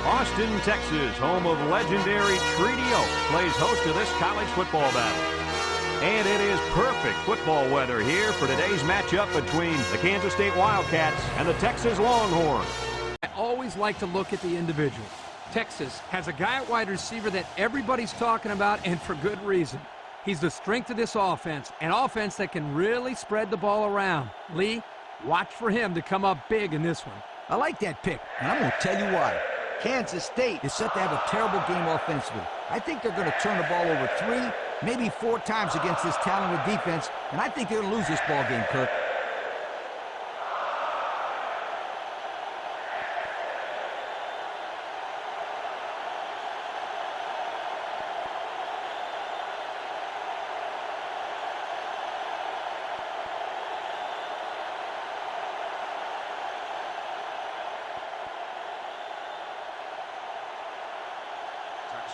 Austin, Texas, home of legendary Treaty Oak, plays host to this college football battle. And it is perfect football weather here for today's matchup between the Kansas State Wildcats and the Texas Longhorns. I always like to look at the individuals. Texas has a guy at wide receiver that everybody's talking about, and for good reason. He's the strength of this offense, an offense that can really spread the ball around. Lee, watch for him to come up big in this one. I like that pick, and I'm going to tell you why. Kansas State is set to have a terrible game offensively. I think they're going to turn the ball over 3, maybe 4 times against this talented defense, and I think they're going to lose this ball game, Kirk.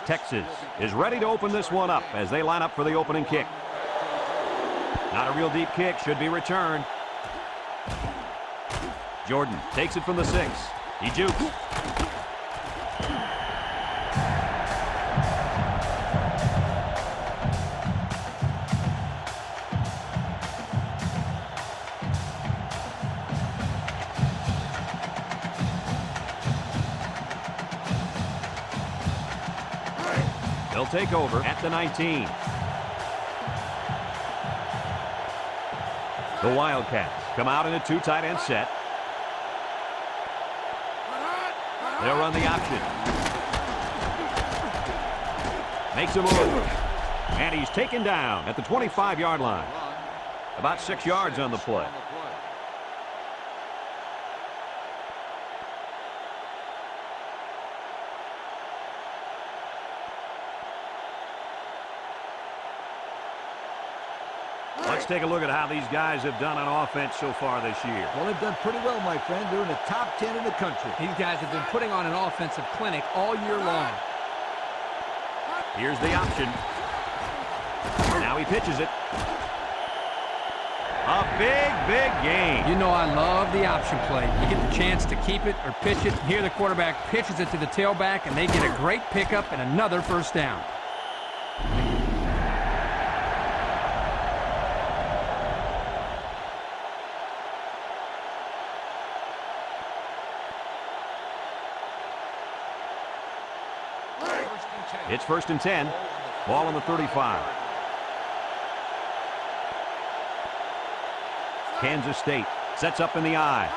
Texas is ready to open this one up as they line up for the opening kick. Not a real deep kick, should be returned. Jordan takes it from the 6. He jukes. They'll take over at the 19. The Wildcats come out in a 2 tight end set. They'll run the option. Makes a move. And he's taken down at the 25-yard line. About 6 yards on the play. Let's take a look at how these guys have done on offense so far this year. Well, they've done pretty well, my friend. They're in the top 10 in the country. These guys have been putting on an offensive clinic all year long. Here's the option. Now he pitches it. A big, big game. You know I love the option play. You get the chance to keep it or pitch it. Here the quarterback pitches it to the tailback, and they get a great pickup and another first down. It's 1st and 10. Ball on the 35. Kansas State sets up in the eye.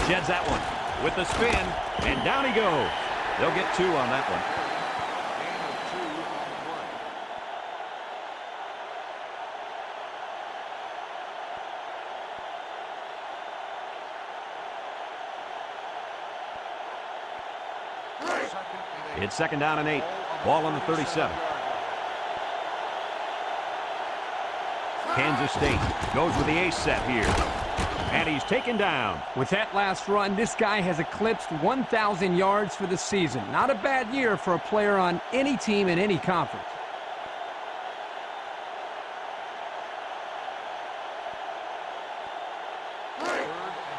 Sheds that one with the spin, and down he goes. They'll get 2 on that one. It's 2nd down and 8. Ball on the 37. Kansas State goes with the ace set here. And he's taken down. With that last run, this guy has eclipsed 1,000 yards for the season. Not a bad year for a player on any team in any conference.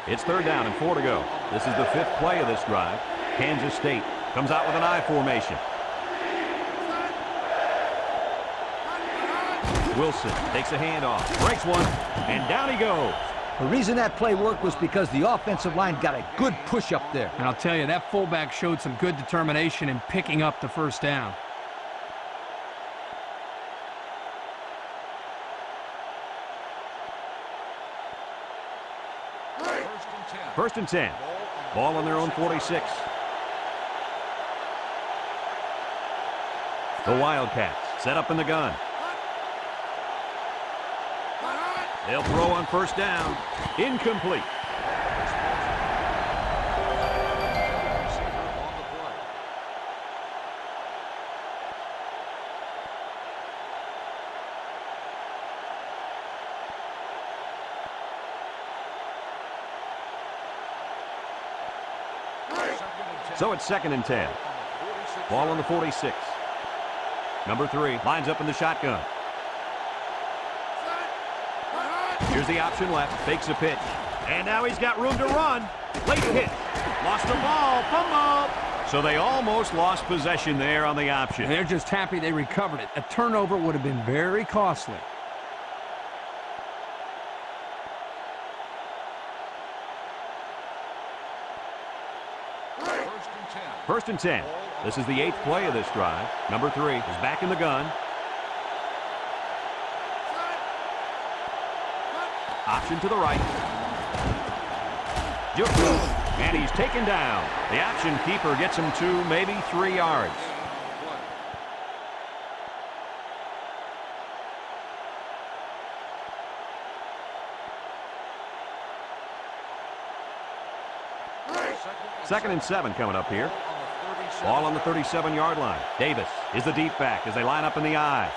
It's 3rd down and 4 to go. This is the 5th play of this drive. Kansas State comes out with an I formation. Wilson takes a handoff, breaks one, and down he goes. The reason that play worked was because the offensive line got a good push up there. And I'll tell you, that fullback showed some good determination in picking up the first down. First and 10. Ball on their own 46. The Wildcats set up in the gun. They'll throw on first down. Incomplete. So it's 2nd and 10. Ball on the 46. Number 3 lines up in the shotgun. Here's the option left. Fakes a pitch. And now he's got room to run. Late hit. Lost the ball. Fumble. So they almost lost possession there on the option. And they're just happy they recovered it. A turnover would have been very costly. First and 10. This is the 8th play of this drive. Number 3 is back in the gun. Option to the right. And he's taken down. The option keeper gets him 2, maybe 3 yards. Second and 7 coming up here. Ball on the 37-yard line. Davis is the deep back as they line up in the I.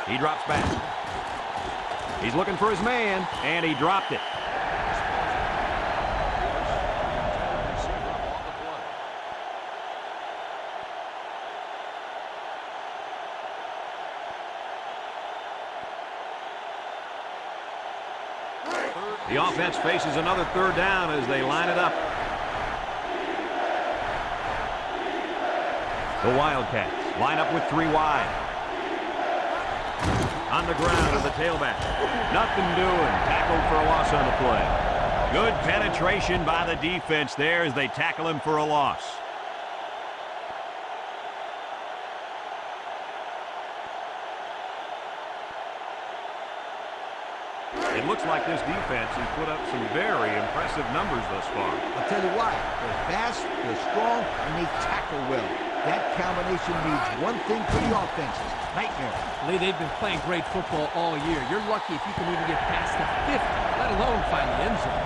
He drops back. He's looking for his man, and he dropped it. The offense faces another 3rd down as they line it up. The Wildcats line up with 3 wide. On the ground of the tailback. Nothing doing. Tackled for a loss on the play. Good penetration by the defense there as they tackle him for a loss. It looks like this defense has put up some very impressive numbers thus far. I'll tell you why. They're fast, they're strong, and they tackle well. That combination means one thing for the offenses. Nightmare. Lee, they've been playing great football all year. You're lucky if you can even get past the 50, let alone find the end zone.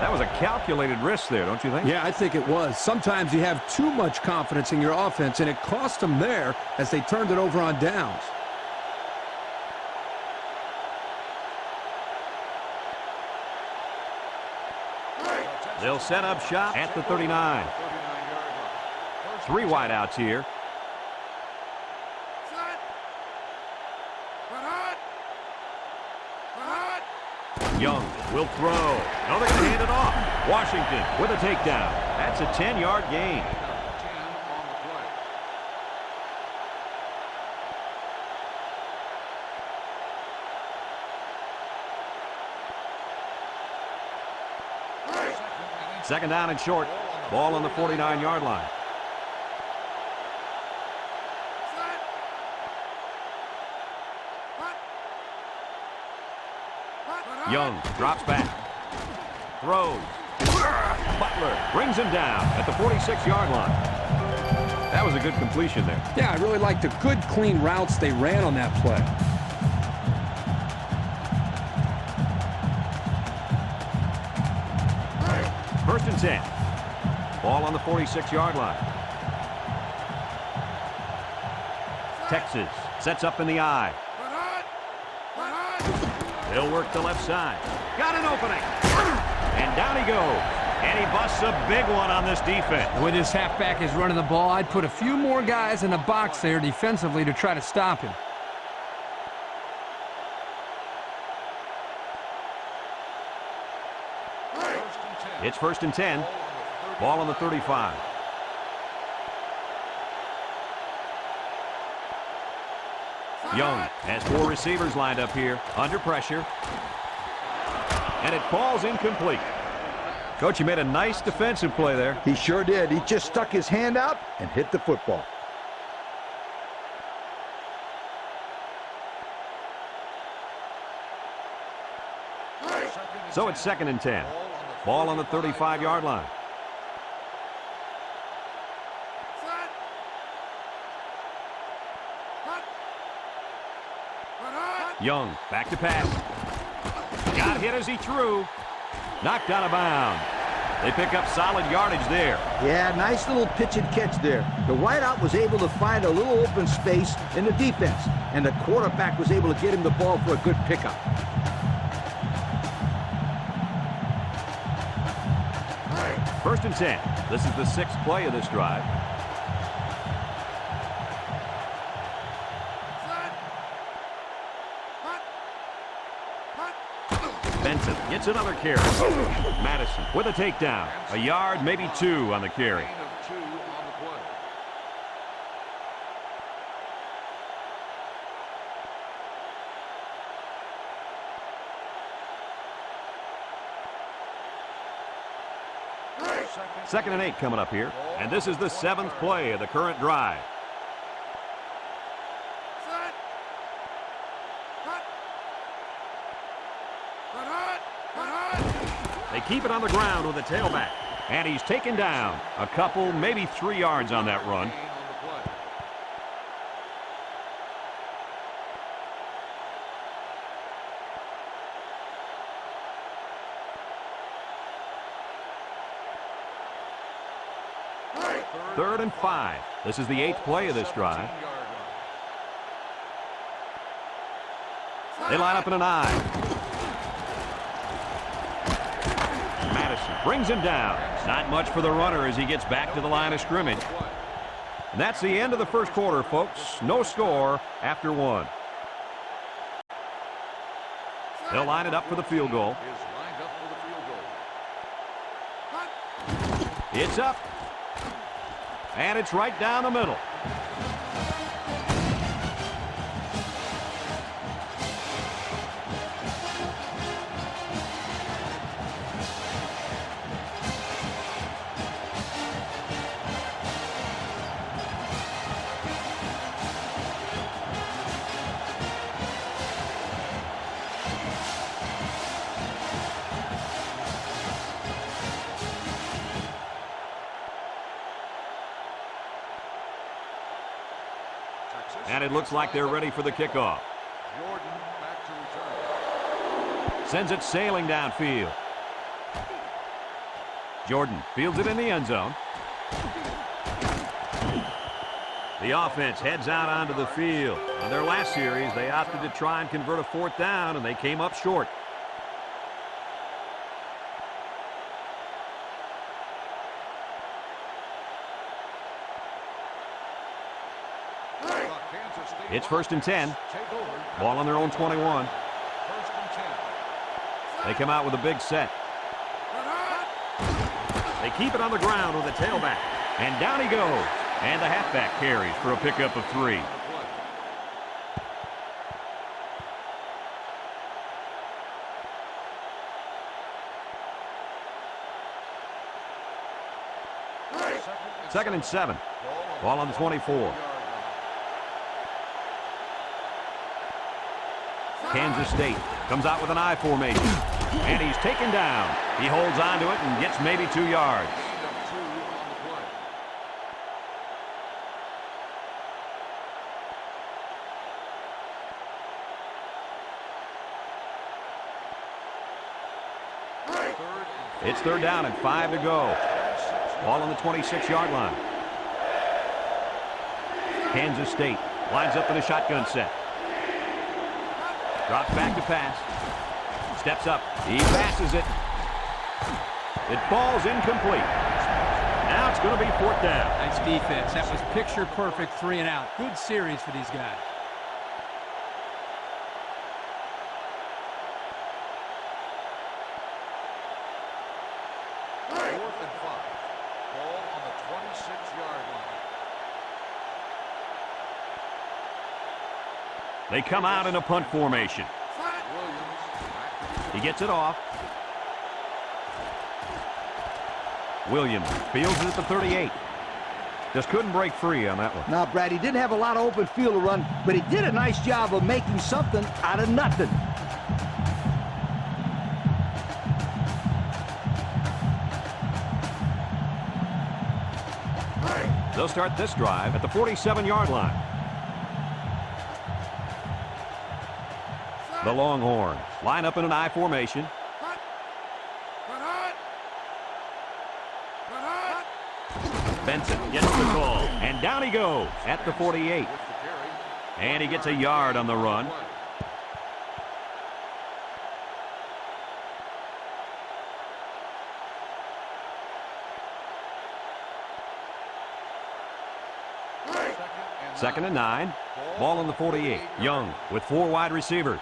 That was a calculated risk there, don't you think? Yeah, I think it was. Sometimes you have too much confidence in your offense, and it cost them there as they turned it over on downs. They'll set up shop at the 39. 3 wideouts here. Young will throw. No, they're going to hand it off. Washington with a takedown. That's a 10-yard gain. Second down and short. Ball on the 49-yard line. Young drops back. Throws. Butler brings him down at the 46-yard line. That was a good completion there. Yeah, I really liked the good, clean routes they ran on that play. First and 10. Ball on the 46-yard line. Texas sets up in the I. He'll work the left side. Got an opening. And down he goes. And he busts a big one on this defense. When this halfback is running the ball, I'd put a few more guys in the box there defensively to try to stop him. It's first and 10. Ball on the 35. Young has 4 receivers lined up here under pressure. And it falls incomplete. Coach, he made a nice defensive play there. He sure did. He just stuck his hand out and hit the football. So it's second and 10. Ball on the 35-yard line. Young back to pass. Got hit as he threw. Knocked out of bounds. They pick up solid yardage there. Yeah, nice little pitch and catch there. The wideout was able to find a little open space in the defense, and the quarterback was able to get him the ball for a good pickup. First and 10. This is the 6th play of this drive. Benson gets another carry. Madison with a takedown. A yard, maybe 2 on the carry. Second and 8 coming up here. And this is the 7th play of the current drive. They keep it on the ground with a tailback. And he's taken down. A couple, maybe 3 yards on that run. Third and 5. This is the 8th play of this drive. They line up in an I. Madison brings him down. Not much for the runner as he gets back to the line of scrimmage. And that's the end of the first quarter, folks. No score after 1. They'll line it up for the field goal. It's up. And it's right down the middle. And it looks like they're ready for the kickoff. Sends it sailing downfield. Jordan fields it in the end zone. The offense heads out onto the field. On their last series, they opted to try and convert a 4th down, and they came up short. It's 1st and 10. Ball on their own 21. They come out with a big set. They keep it on the ground with a tailback. And down he goes. And the halfback carries for a pickup of 3. Second and 7. Ball on the 24. Kansas State comes out with an I formation. And he's taken down. He holds on to it and gets maybe 2 yards. It's 3rd down and 5 to go. Ball on the 26-yard line. Kansas State lines up in a shotgun set. Drops back to pass. Steps up. He passes it. It falls incomplete. Now it's going to be 4th down. Nice defense. That was picture-perfect 3 and out. Good series for these guys. They come out in a punt formation. He gets it off. Williams fields it at the 38. Just couldn't break free on that one. Now, Brad, he didn't have a lot of open field to run, but he did a nice job of making something out of nothing. They'll start this drive at the 47-yard line. The Longhorns line up in an I formation. Benson gets the call, and down he goes at the 48. And he gets a yard on the run. Second and 9. Ball on the 48. Young with 4 wide receivers.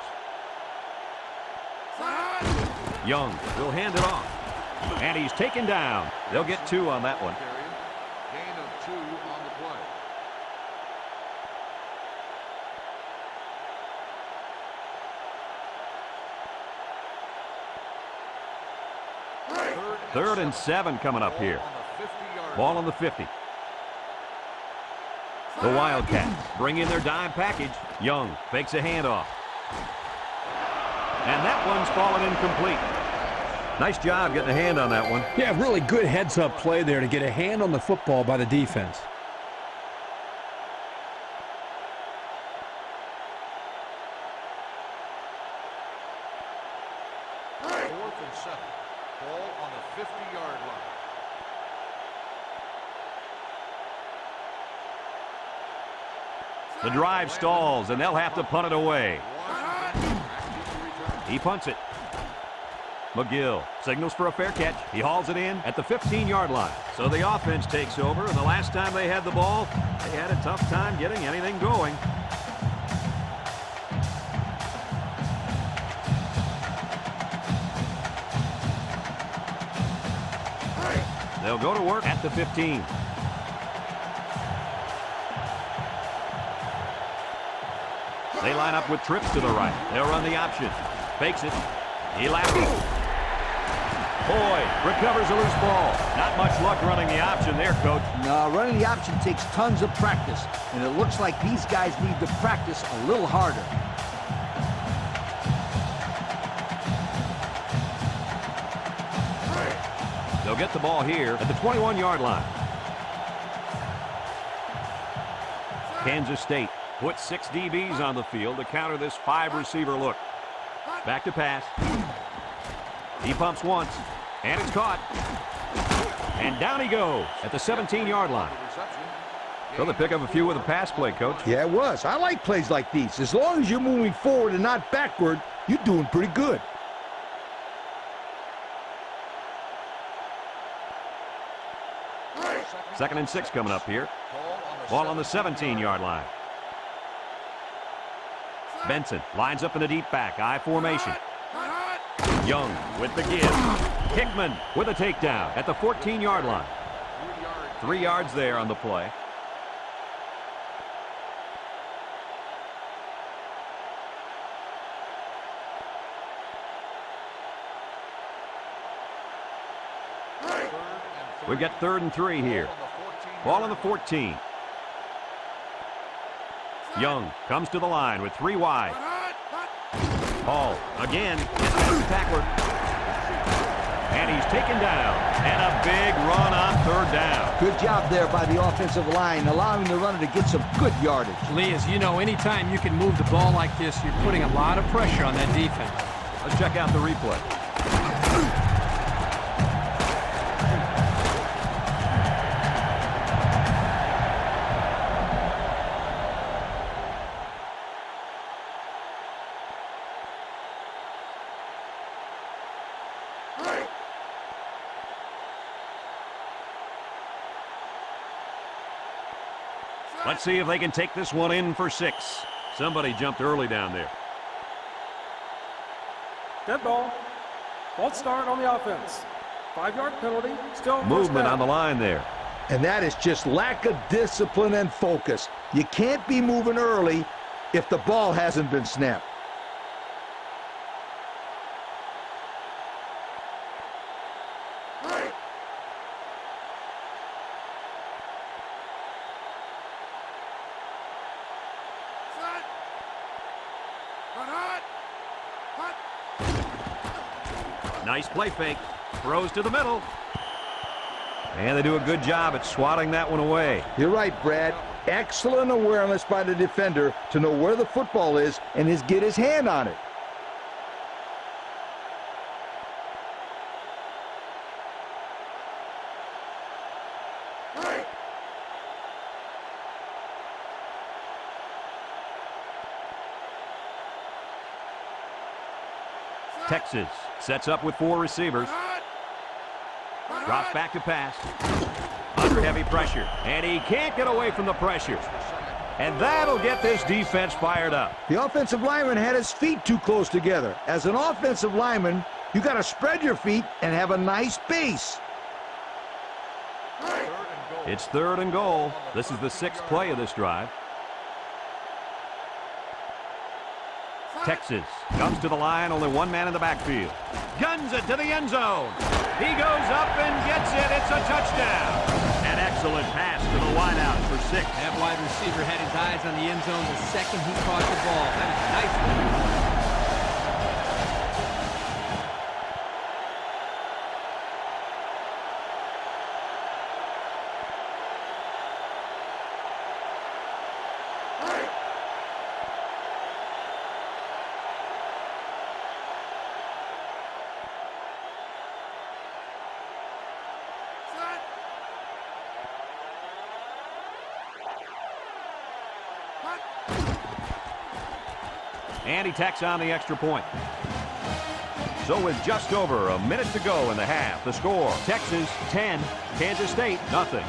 Young will hand it off. And he's taken down. They'll get 2 on that one. Gain of 2 on the play. Third and 7 coming up here. Ball on the 50. The Wildcats bring in their dime package. Young fakes a handoff. And that one's fallen incomplete. Nice job getting a hand on that one. Yeah, really good heads-up play there to get a hand on the football by the defense. Fourth and 7. Ball on the 50-yard line. The drive stalls, and they'll have to punt it away. He punts it. McGill signals for a fair catch. He hauls it in at the 15-yard line. So the offense takes over, and the last time they had the ball, they had a tough time getting anything going. They'll go to work at the 15. They line up with trips to the right. They'll run the option. Fakes it. He laterals. Boyd recovers a loose ball. Not much luck running the option there, Coach. No, running the option takes tons of practice, and it looks like these guys need to practice a little harder. They'll get the ball here at the 21-yard line. Kansas State puts 6 DBs on the field to counter this 5-receiver look. Back to pass. He pumps once, and it's caught. And down he goes at the 17-yard line. So they pick up a few with a pass play, Coach. Yeah, it was. I like plays like these. As long as you're moving forward and not backward, you're doing pretty good. Second and 6 coming up here. Ball on the 17-yard line. Benson lines up in the deep back, I formation. Young with the give. Hickman with a takedown at the 14-yard line. 3 yards there on the play. We've got 3rd and 3 here. Ball on the 14. Young comes to the line with 3 wide. Hall again gets past the tackler. And he's taken down. And a big run on 3rd down. Good job there by the offensive line, allowing the runner to get some good yardage. Lee, as you know, anytime you can move the ball like this, you're putting a lot of pressure on that defense. Let's check out the replay. Let's see if they can take this one in for 6. Somebody jumped early down there. Dead ball. False start on the offense. 5-yard penalty. Still movement on the line there. And that is just lack of discipline and focus. You can't be moving early if the ball hasn't been snapped. Nice play fake. Throws to the middle. And they do a good job at swatting that one away. You're right, Brad. Excellent awareness by the defender to know where the football is and get his hand on it. Texas sets up with 4 receivers. Drops back to pass. Under heavy pressure. And he can't get away from the pressure. And that'll get this defense fired up. The offensive lineman had his feet too close together. As an offensive lineman, You got to spread your feet and have a nice base. It's 3rd and goal. This is the 6th play of this drive. Texas comes to the line, only one man in the backfield. Guns it to the end zone. He goes up and gets it. It's a touchdown. An excellent pass to the wideout for 6. That wide receiver had his eyes on the end zone the second he caught the ball. That is a nice one. And he tacks on the extra point. So with just over a minute to go in the half, the score, Texas 10, Kansas State nothing.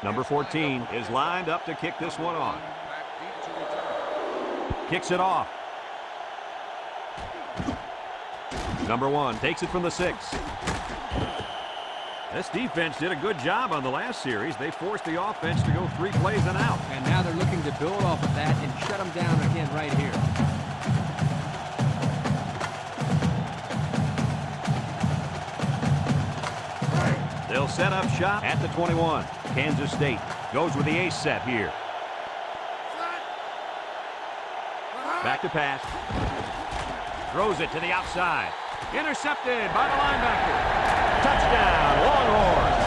Number 14 is lined up to kick this one off. Kicks it off. Number 1 takes it from the 6. This defense did a good job on the last series. They forced the offense to go 3 plays and out. And now they're looking to build off of that and shut them down again right here. They'll set up shop at the 21. Kansas State goes with the ace set here. Back to pass. Throws it to the outside. Intercepted by the linebacker. Touchdown, Longhorns.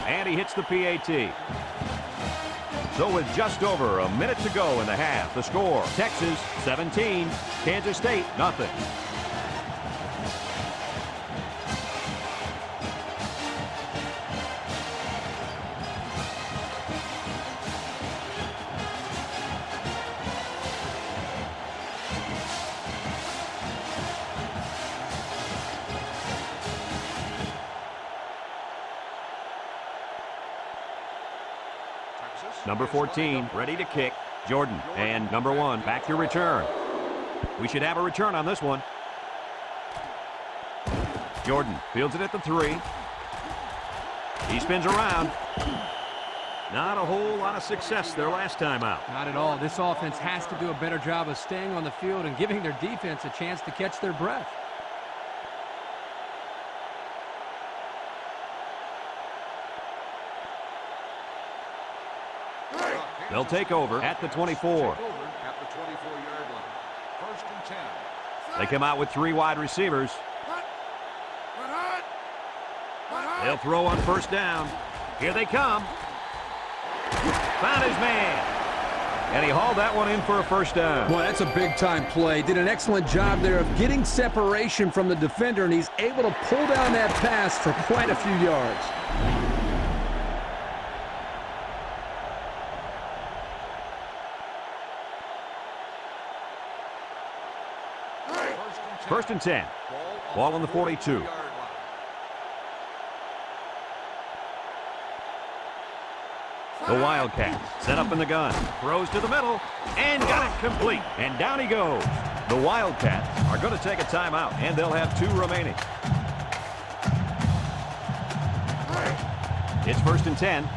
And he hits the PAT. So with just over a minute to go in the half, the score, Texas 17, Kansas State nothing. Number 14, ready to kick, Jordan. And number 1, back to return. We should have a return on this one. Jordan fields it at the 3. He spins around. Not a whole lot of success their last time out. Not at all. This offense has to do a better job of staying on the field and giving their defense a chance to catch their breath. They'll take over at the 24. They come out with 3 wide receivers. They'll throw on first down. Here they come. Found his man. And he hauled that one in for a first down. Boy, that's a big-time play. Did an excellent job there of getting separation from the defender, and he's able to pull down that pass for quite a few yards. First and 10. Ball on the 42. The Wildcats set up in the gun. Throws to the middle and got it complete. And down he goes. The Wildcats are going to take a timeout, and they'll have 2 remaining. It's first and 10.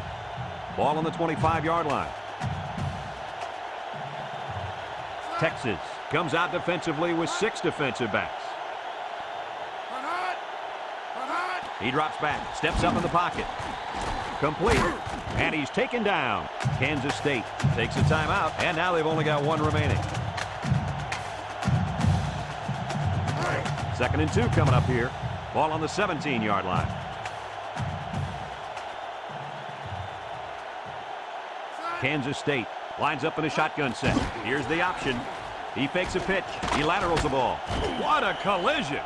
Ball on the 25-yard line. Texas comes out defensively with 6 defensive backs. He drops back, steps up in the pocket. complete. And he's taken down. Kansas State takes a timeout, and now they've only got one remaining. 2nd and 2 coming up here. Ball on the 17-yard line. Kansas State lines up in a shotgun set. Here's the option. He fakes a pitch. He laterals the ball. What a collision.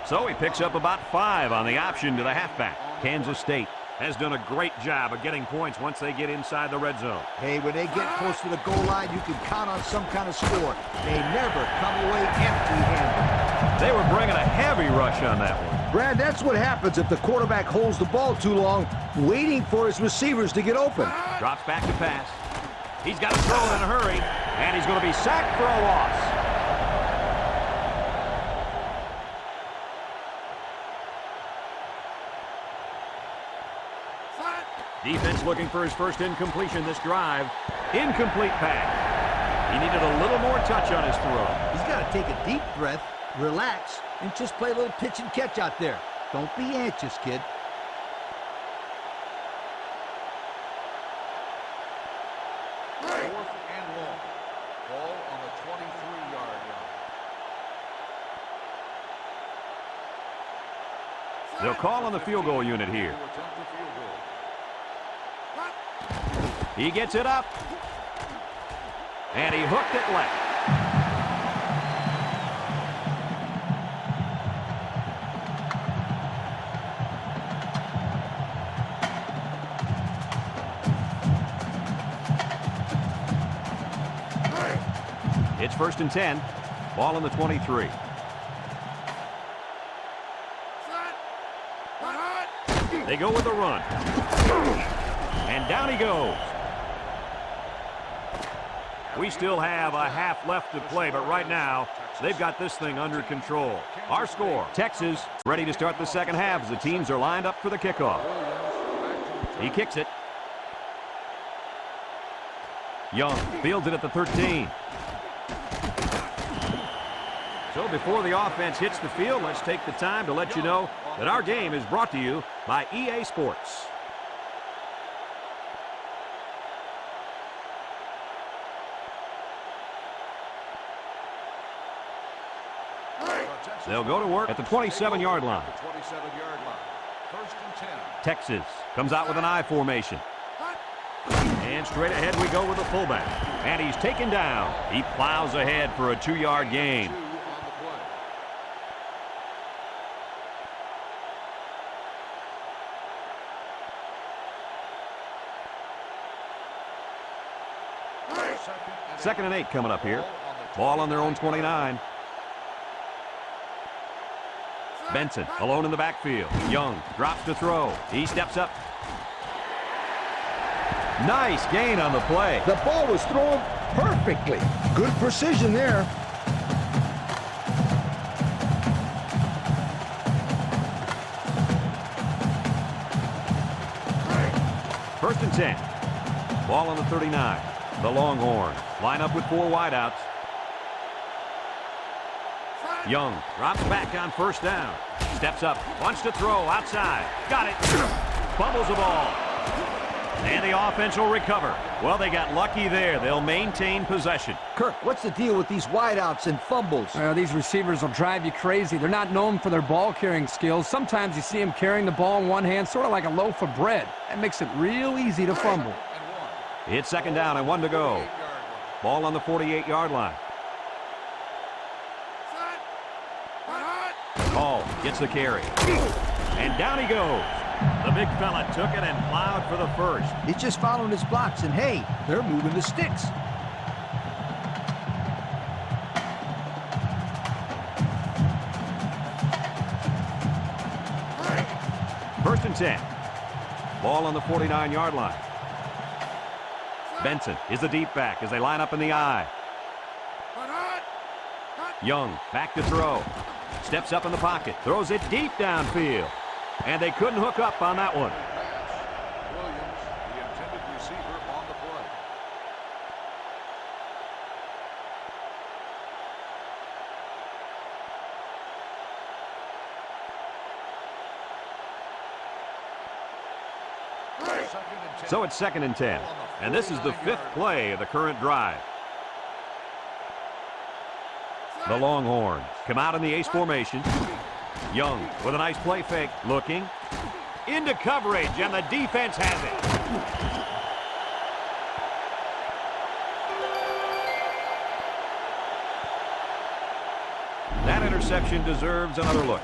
So he picks up about 5 on the option to the halfback. Kansas State has done a great job of getting points once they get inside the red zone. Hey, when they get close to the goal line, you can count on some kind of score. They never come away empty-handed. They were bringing a heavy rush on that one. Brad, that's what happens if the quarterback holds the ball too long, waiting for his receivers to get open. Drops back to pass. He's got to throw it in a hurry, and he's going to be sacked for a loss. Defense looking for his first incompletion this drive. Incomplete pass. He needed a little more touch on his throw. He's got to take a deep breath, relax, and just play a little pitch and catch out there. Don't be anxious, kid. Fourth and long. Ball on the 23-yard line. They'll call on the field goal unit here. He gets it up. And he hooked it left. It's 1st and 10. Ball on the 23. They go with a run. And down he goes. We still have a half left to play, but right now, they've got this thing under control. Our score, Texas, ready to start the second half as the teams are lined up for the kickoff. He kicks it. Young fields it at the 13. So before the offense hits the field, let's take the time to let you know that our game is brought to you by EA Sports. They'll go to work at the 27-yard line. 1st and 10. Texas comes out with an I formation. And straight ahead we go with the fullback. And he's taken down. He plows ahead for a 2-yard gain. 2 on the play. 2nd and 8 coming up here. Ball on their own 29. Benson alone in the backfield. Young drops to throw. He steps up. Nice gain on the play. The ball was thrown perfectly. Good precision there. First and 10. Ball on the 39. The Longhorn line up with 4 wideouts. Young drops back on 1st down. Steps up, wants to throw outside. Got it. Fumbles the ball. And the offense will recover. Well, they got lucky there. They'll maintain possession. Kirk, what's the deal with these wideouts and fumbles? These receivers will drive you crazy. They're not known for their ball-carrying skills. Sometimes you see them carrying the ball in one hand, sort of like a loaf of bread. That makes it real easy to fumble. It's 2nd down and 1 to go. Ball on the 48-yard line. Hall gets the carry. And down he goes. The big fella took it and plowed for the first. He's just following his blocks, and hey, they're moving the sticks. First and 10. Ball on the 49-yard line. Benson is the deep back as they line up in the I. Young back to throw. Steps up in the pocket. Throws it deep downfield. And they couldn't hook up on that one. Williams, the intended receiver on the play. So it's 2nd and 10. And this is the 5th play of the current drive. The Longhorns come out in the ace formation. Young with a nice play fake. Looking. Into coverage, and the defense has it. That interception deserves another look.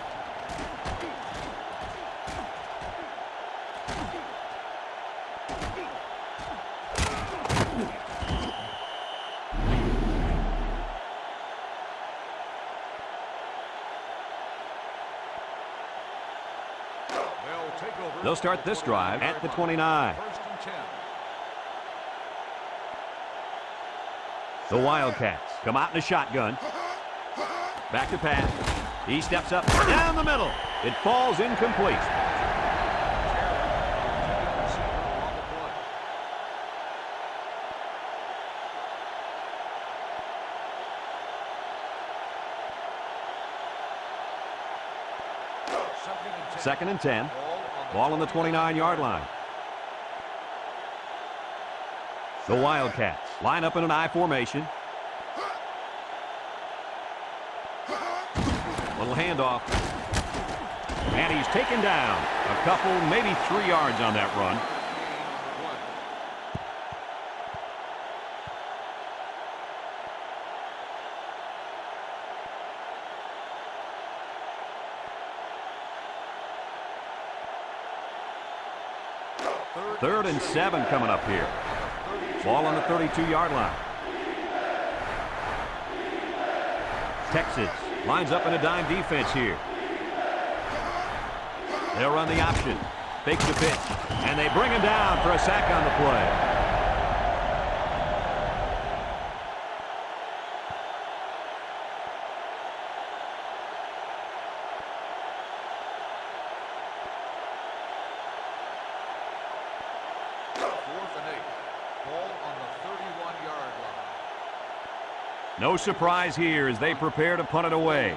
They'll start this drive at the 29. The Wildcats come out in a shotgun. Back to pass. He steps up down the middle. It falls incomplete. Second and 10. Ball on the 29-yard line. The Wildcats line up in an I formation. Little handoff. And he's taken down. A couple, maybe 3 yards on that run. Third and 7 coming up here. Ball on the 32-yard line. Texas lines up in a dime defense here. They'll run the option. Fakes the pitch. And they bring him down for a sack on the play. No surprise here as they prepare to punt it away.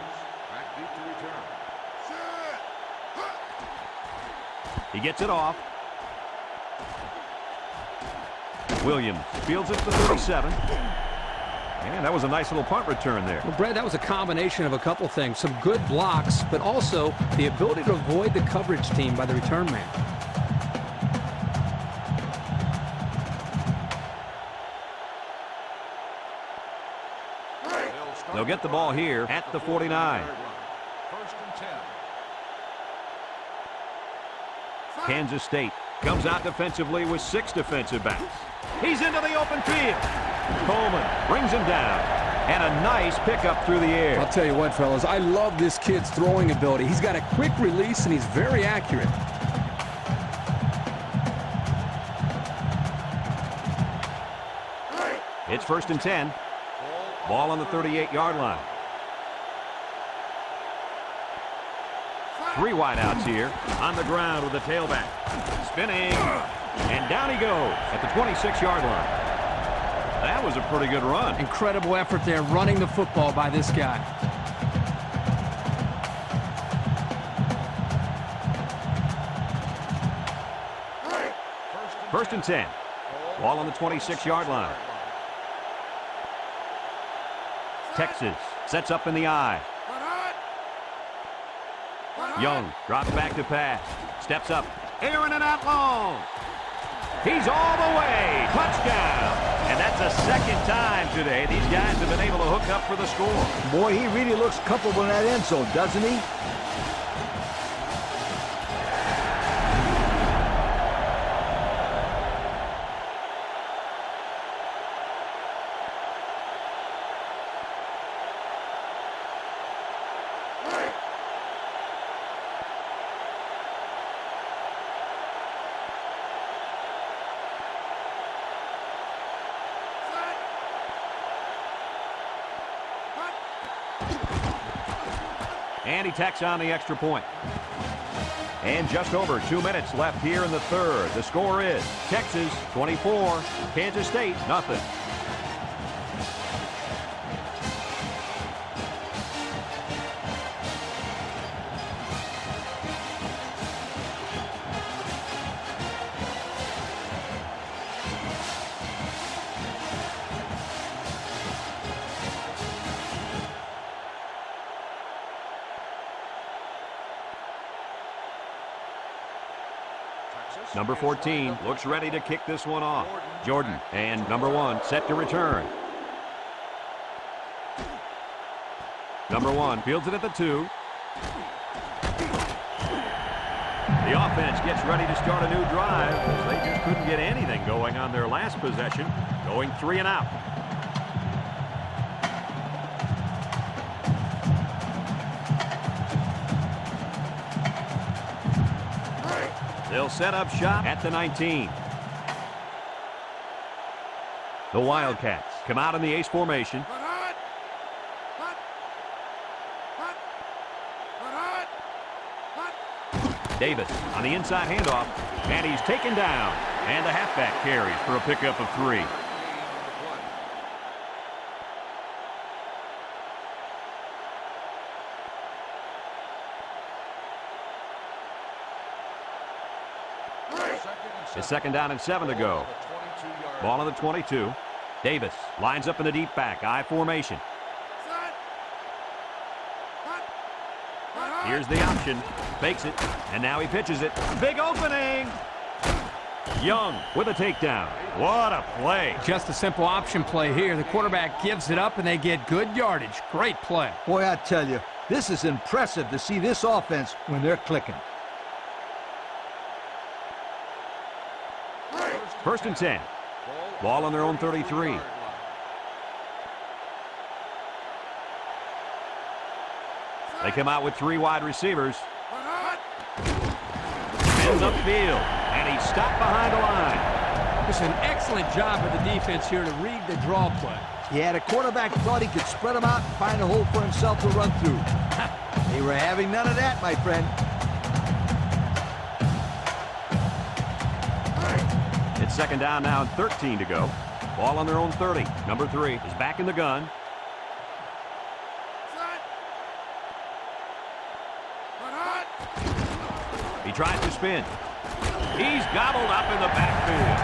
He gets it off. Williams fields it to the 37. And that was a nice little punt return there. Well, Brad, that was a combination of a couple things. Some good blocks, but also the ability to avoid the coverage team by the return man. They'll get the ball here at the 49. Kansas State comes out defensively with 6 defensive backs. He's into the open field. Coleman brings him down. And a nice pickup through the air. I'll tell you what, fellas, I love this kid's throwing ability. He's got a quick release, and he's very accurate. It's 1st and 10. Ball on the 38-yard line. 3 wideouts here on the ground with the tailback. Spinning. And down he goes at the 26-yard line. That was a pretty good run. Incredible effort there running the football by this guy. First and 10. Ball on the 26-yard line. Texas sets up in the I. Young drops back to pass. Steps up. Airing it out long. He's all the way. Touchdown. And that's the 2nd time today these guys have been able to hook up for the score. Boy, he really looks comfortable in that end zone, doesn't he? And he tacks on the extra point. And just over 2 minutes left here in the 3rd. The score is Texas 24, Kansas State nothing. Number 14 looks ready to kick this one off. Jordan and number 1 set to return. Number 1 fields it at the 2. The offense gets ready to start a new drive as they just couldn't get anything going on their last possession, going 3 and out. They'll set up shop at the 19. The Wildcats come out in the ace formation. Davis on the inside handoff, and he's taken down. And the halfback carries for a pickup of 3. It's 2nd down and 7 to go. Ball on the 22. Davis lines up in the deep back, I formation. Here's the option. Fakes it, and now he pitches it. Big opening! Young with a takedown. What a play. Just a simple option play here. The quarterback gives it up, and they get good yardage. Great play. Boy, I tell you, this is impressive to see this offense when they're clicking. 1st and 10. Ball on their own 33. They come out with 3 wide receivers. Ends upfield, and he's stopped behind the line. It's an excellent job of the defense here to read the draw play. Yeah, the quarterback thought he could spread them out and find a hole for himself to run through. They were having none of that, my friend. It's 2nd down now and 13 to go. Ball on their own 30. Number 3 is back in the gun. He tries to spin. He's gobbled up in the backfield.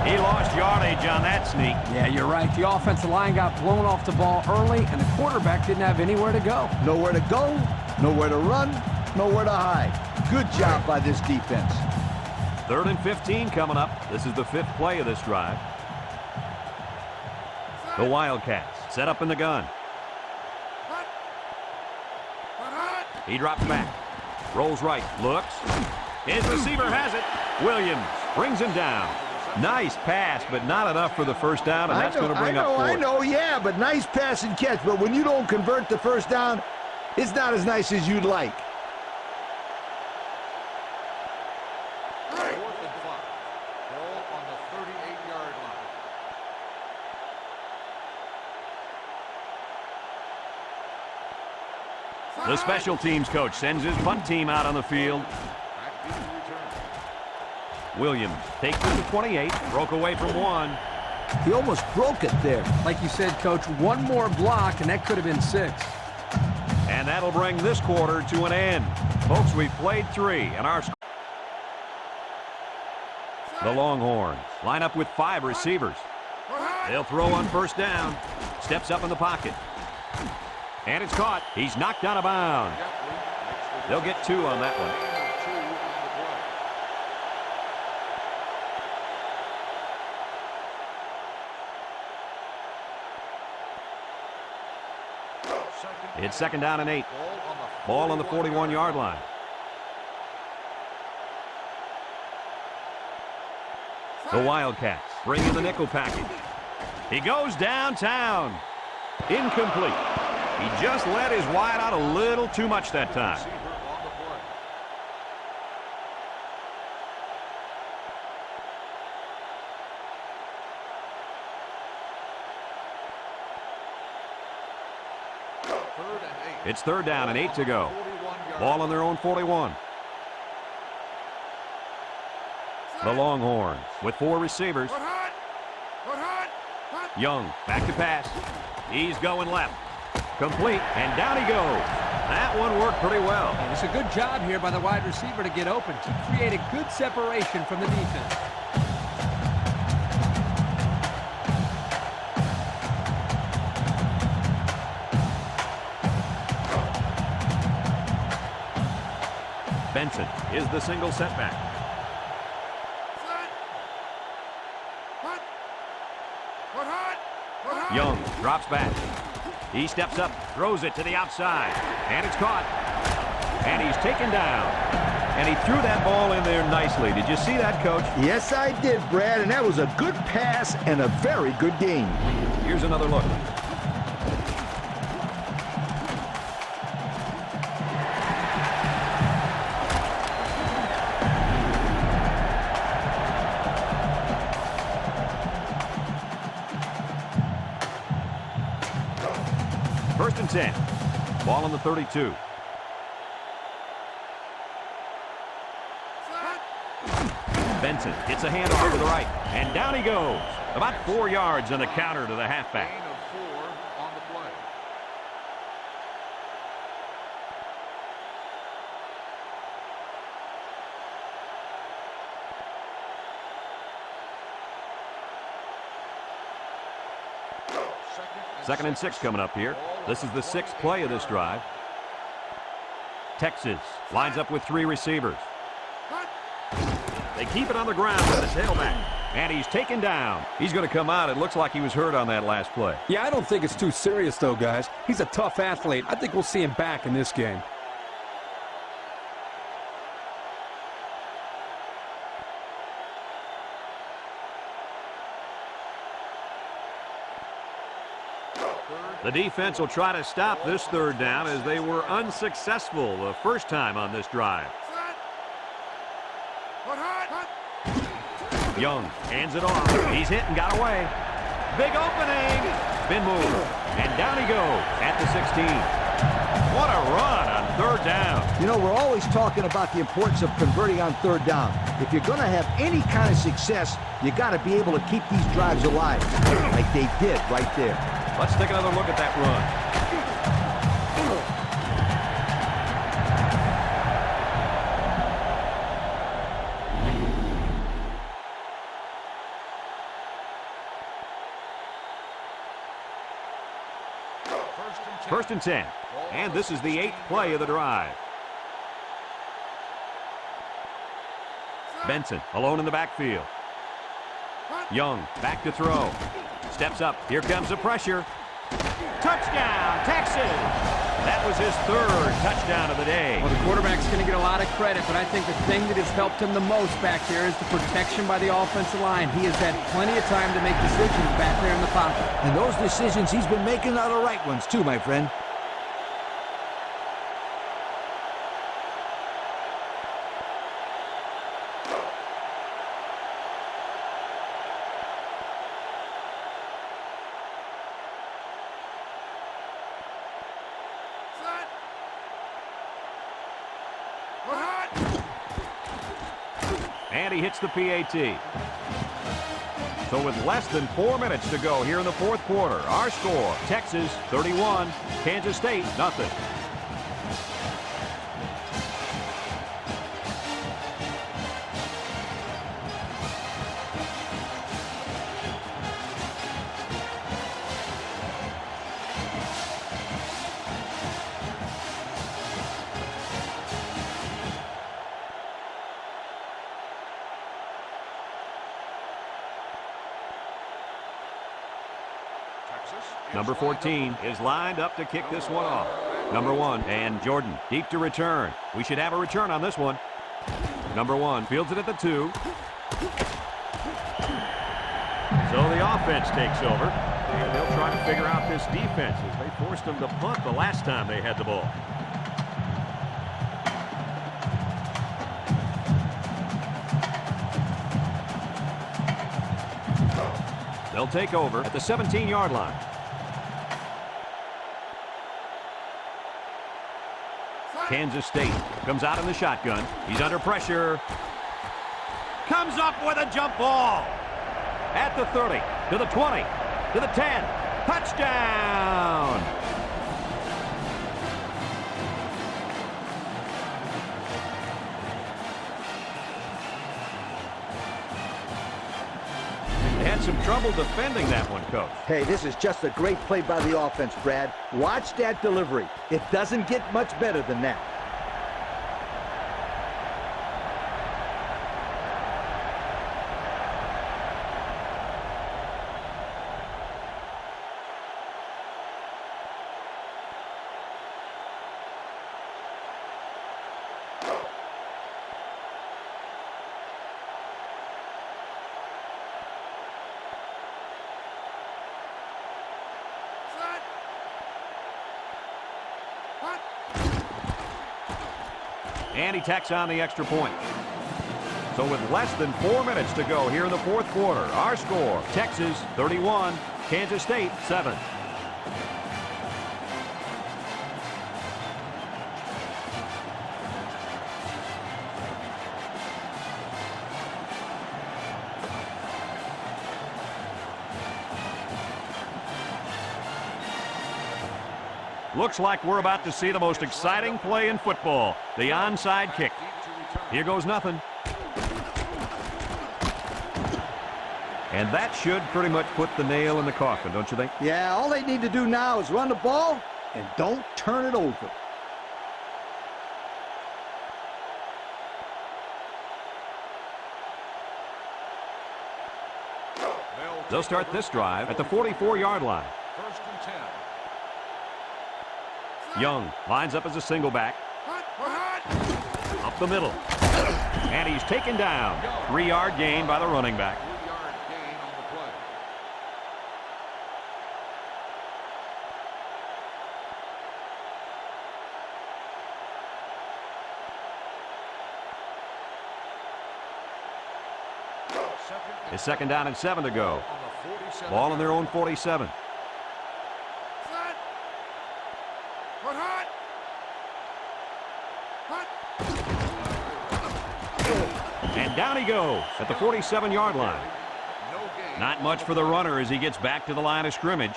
He lost yardage on that sneak. Yeah, you're right. The offensive line got blown off the ball early, and the quarterback didn't have anywhere to go. Nowhere to go, nowhere to run, nowhere to hide. Good job by this defense. 3rd and 15 coming up. This is the 5th play of this drive. The Wildcats set up in the gun. He drops back. Rolls right. Looks. His receiver has it. Williams brings him down. Nice pass, but not enough for the 1st down, and that's going to bring up 4th. I know, yeah, but nice pass and catch. But when you don't convert the 1st down, it's not as nice as you'd like. 4th and 5. Ball on the 38-yard line. The special teams coach sends his punt team out on the field. Williams takes it to 28, broke away from 1. He almost broke it there. Like you said, Coach, one more block, and that could have been 6. And that'll bring this quarter to an end. Folks, we've played 3, and our the Longhorns line up with 5 receivers. They'll throw on 1st down. Steps up in the pocket. And it's caught. He's knocked out of bounds. They'll get 2 on that one. It's 2nd down and 8. Ball on the 41-yard line. The Wildcats bring in the nickel package. He goes downtown. Incomplete. He just let his wide out a little too much that time. It's 3rd down and 8 to go. Ball on their own 41. The Longhorns with 4 receivers. Young back to pass. He's going left. Complete, and down he goes. That one worked pretty well. And it's a good job here by the wide receiver to get open, to create a good separation from the defense. Benson is the single setback. Young drops back. He steps up, throws it to the outside, and it's caught. And he's taken down. And he threw that ball in there nicely. Did you see that, Coach? Yes, I did, Brad, and that was a good pass and a very good game. Here's another look. First and 10. Ball on the 32. Benson gets a handoff to the right, and down he goes. About 4 yards on the counter to the halfback. Gain of 4 on the play. Second and 6 coming up here. This is the 6th play of this drive. Texas lines up with 3 receivers. They keep it on the ground with the tailback. And he's taken down. He's going to come out. It looks like he was hurt on that last play. Yeah, I don't think it's too serious, though, guys. He's a tough athlete. I think we'll see him back in this game. The defense will try to stop this third down as they were unsuccessful the first time on this drive. Young hands it off. He's hit and got away. Big opening. Spin move. And down he goes at the 16. What a run on third down. You know, we're always talking about the importance of converting on third down. If you're going to have any kind of success, you got to be able to keep these drives alive, like they did right there. Let's take another look at that run. First and 10. And this is the 8th play of the drive. Benson alone in the backfield. Young back to throw. Steps up. Here comes the pressure. Touchdown, Texas! That was his 3rd touchdown of the day. Well, the quarterback's going to get a lot of credit, but I think the thing that has helped him the most back there is the protection by the offensive line. He has had plenty of time to make decisions back there in the pocket. And those decisions he's been making are the right ones, too, my friend. And he hits the PAT. So with less than 4 minutes to go here in the 4th quarter, our score, Texas 31, Kansas State nothing. Number 14 is lined up to kick this one off. Number 1, and Jordan deep to return. We should have a return on this one. Number 1 fields it at the 2. So the offense takes over, and they'll try to figure out this defense as they forced them to punt the last time they had the ball. They'll take over at the 17-yard line. Kansas State comes out in the shotgun. He's under pressure. Comes up with a jump ball. At the 30, to the 20, to the 10. Touchdown! They had some trouble defending that one, Coach. Hey, this is just a great play by the offense, Brad. Watch that delivery. It doesn't get much better than that. And he tacks on the extra point. So with less than 4 minutes to go here in the fourth quarter, our score, Texas 31, Kansas State 7. Looks like we're about to see the most exciting play in football, the onside kick. Here goes nothing. And that should pretty much put the nail in the coffin, don't you think? Yeah, all they need to do now is run the ball and don't turn it over. They'll start this drive at the 44-yard line. First and 10. Young lines up as a single back. Up the middle. And he's taken down. 3-yard gain by the running back. 3-yard gain on the play. It's 2nd down and 7 to go. On the 47. Ball on their own 47. And down he goes at the 47-yard line. No gain. Not much for the runner as he gets back to the line of scrimmage.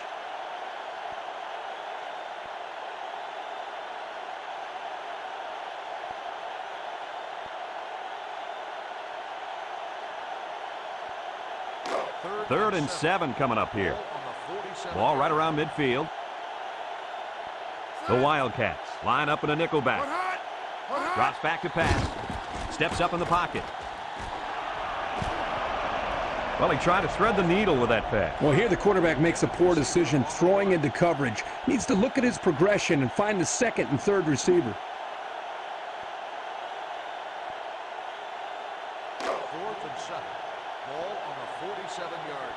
Third and 7 coming up here. Ball right around midfield. The Wildcats line up in a nickel back. Drops back to pass. Steps up in the pocket. Well, he tried to thread the needle with that pass. Well, here the quarterback makes a poor decision throwing into coverage. Needs to look at his progression and find the second and third receiver. 4th and 7. Ball on the 47-yard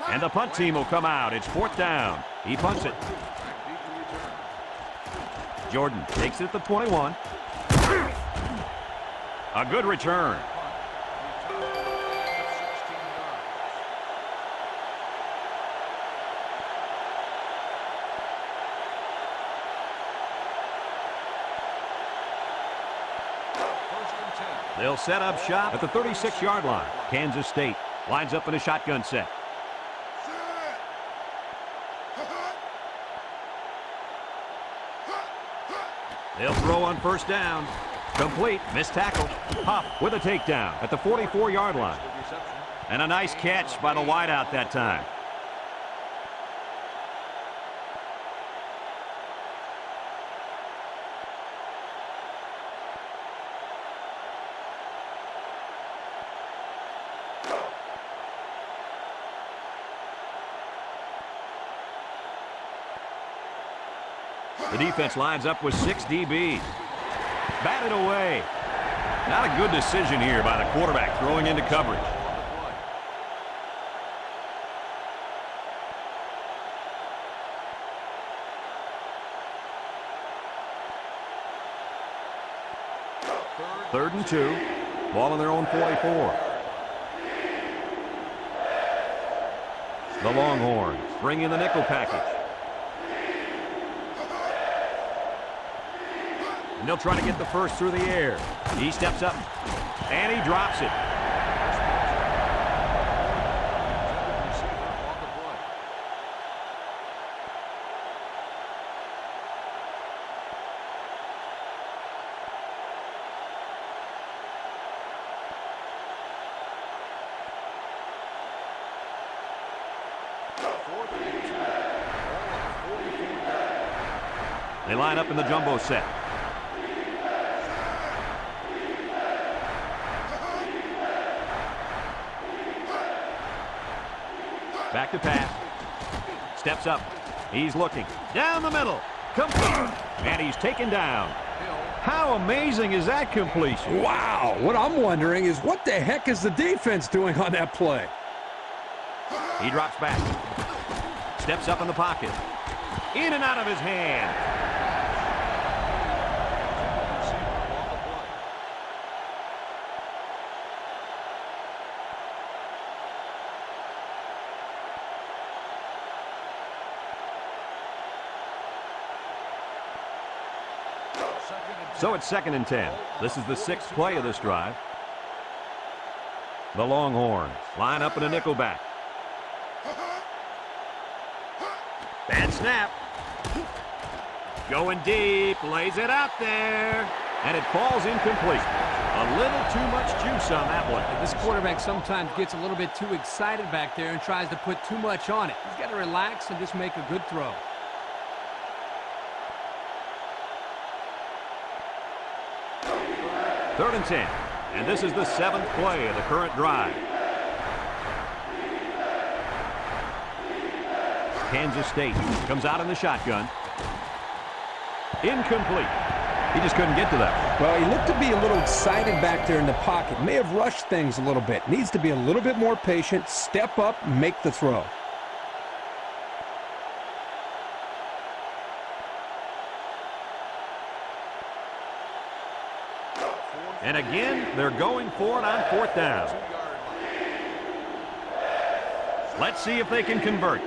line. And the punt team will come out. It's 4th down. He punts it. Jordan takes it at the 21. A good return. They'll set up shop at the 36-yard line. Kansas State lines up in a shotgun set. They'll throw on 1st down. Complete. Missed tackle. Huff with a takedown at the 44-yard line. And a nice catch by the wideout that time. The defense lines up with 6 DBs. Batted away. Not a good decision here by the quarterback throwing into coverage. Third and 2. Ball on their own 44. The Longhorns bring in the nickel package. And they'll try to get the first through the air. He steps up, and he drops it. They line up in the jumbo set. Back to pass. Steps up. He's looking. Down the middle. Complete. And he's taken down. How amazing is that completion? Wow. What I'm wondering is what the heck is the defense doing on that play? He drops back. Steps up in the pocket. In and out of his hand. So it's 2nd and 10. This is the 6th play of this drive. The Longhorns line up in a nickel back. Bad snap. Going deep, lays it out there, and it falls incomplete. A little too much juice on that one. This quarterback sometimes gets a little bit too excited back there and tries to put too much on it. He's got to relax and just make a good throw. Third and 10, and this is the 7th play of the current drive. Kansas State comes out in the shotgun. Incomplete. He just couldn't get to that. Well, he looked to be a little excited back there in the pocket. May have rushed things a little bit. Needs to be a little bit more patient, step up, make the throw. And again, they're going for it on 4th down. Let's see if they can convert.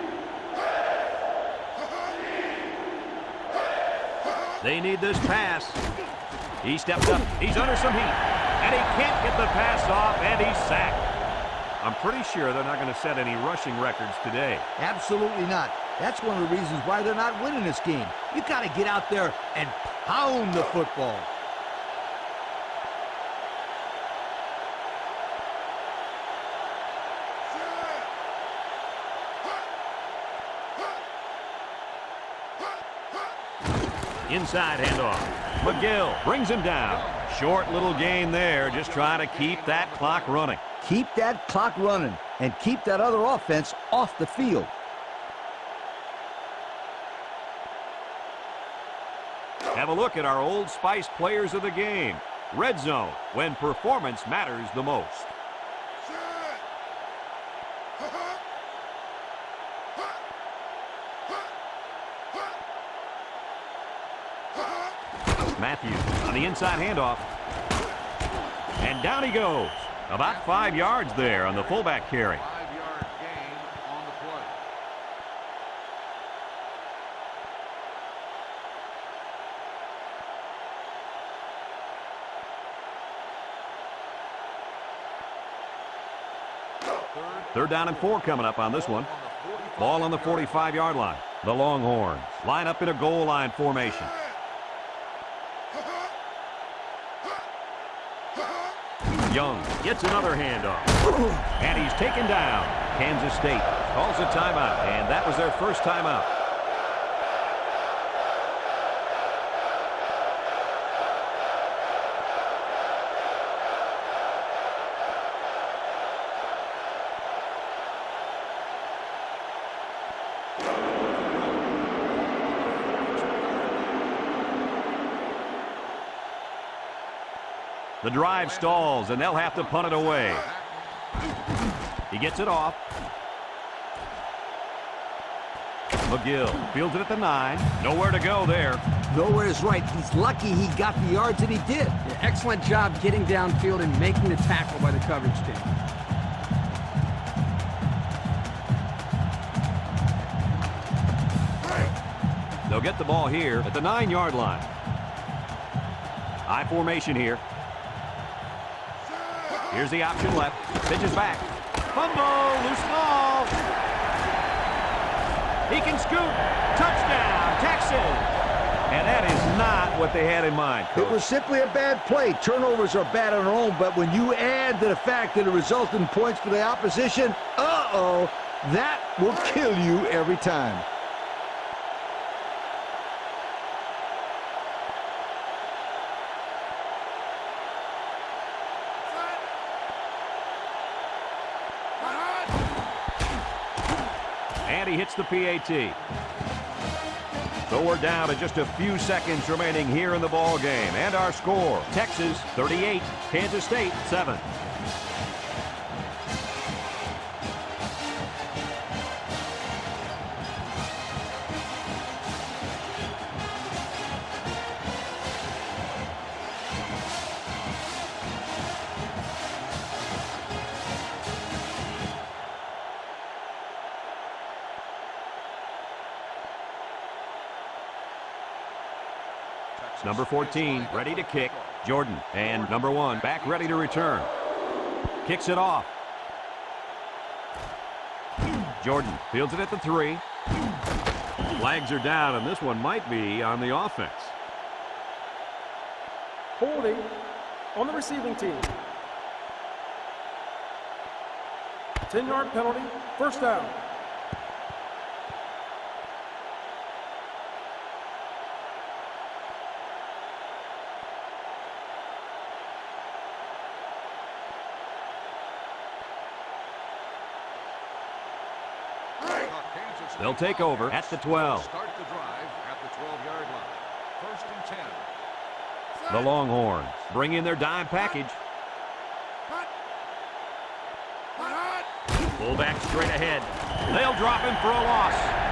They need this pass. He steps up. He's under some heat. And he can't get the pass off, and he's sacked. I'm pretty sure they're not going to set any rushing records today. Absolutely not. That's one of the reasons why they're not winning this game. You got to get out there and pound the football. Inside handoff. McGill brings him down. Short little gain there, just trying to keep that clock running. Keep that clock running and keep that other offense off the field. Have a look at our Old Spice players of the game. Red zone, when performance matters the most. Matthews on the inside handoff. And down he goes. About 5 yards there on the fullback carry. 5-yard gain on the play. Third down and 4 coming up on this one. Ball on the 45-yard line. The Longhorns line up in a goal line formation. Young gets another handoff. And he's taken down. Kansas State calls a timeout, and that was their first timeout. The drive stalls, and they'll have to punt it away. He gets it off. McGill fields it at the 9. Nowhere to go there. Nowhere is right. He's lucky he got the yards that he did. Yeah, excellent job getting downfield and making the tackle by the coverage team. They'll get the ball here at the 9-yard line. High formation here. Here's the option left. Pitches back. Fumble. Loose ball. He can scoot. Touchdown. Texas. And that is not what they had in mind, Coach. It was simply a bad play. Turnovers are bad on their own, but when you add to the fact that it resulted in points for the opposition, uh-oh, that will kill you every time. And he hits the PAT. So we're down to just a few seconds remaining here in the ball game. And our score, Texas 38, Kansas State 7. Number 14, ready to kick, Jordan. And number 1, back ready to return. Kicks it off. Jordan fields it at the 3. Flags are down, and this one might be on the offense. Holding on the receiving team. 10-yard penalty, first down. They'll take over at the 12. Start the drive at the 12-yard line. First and 10. The Longhorns bring in their dime package. Fullback straight ahead. They'll drop him for a loss.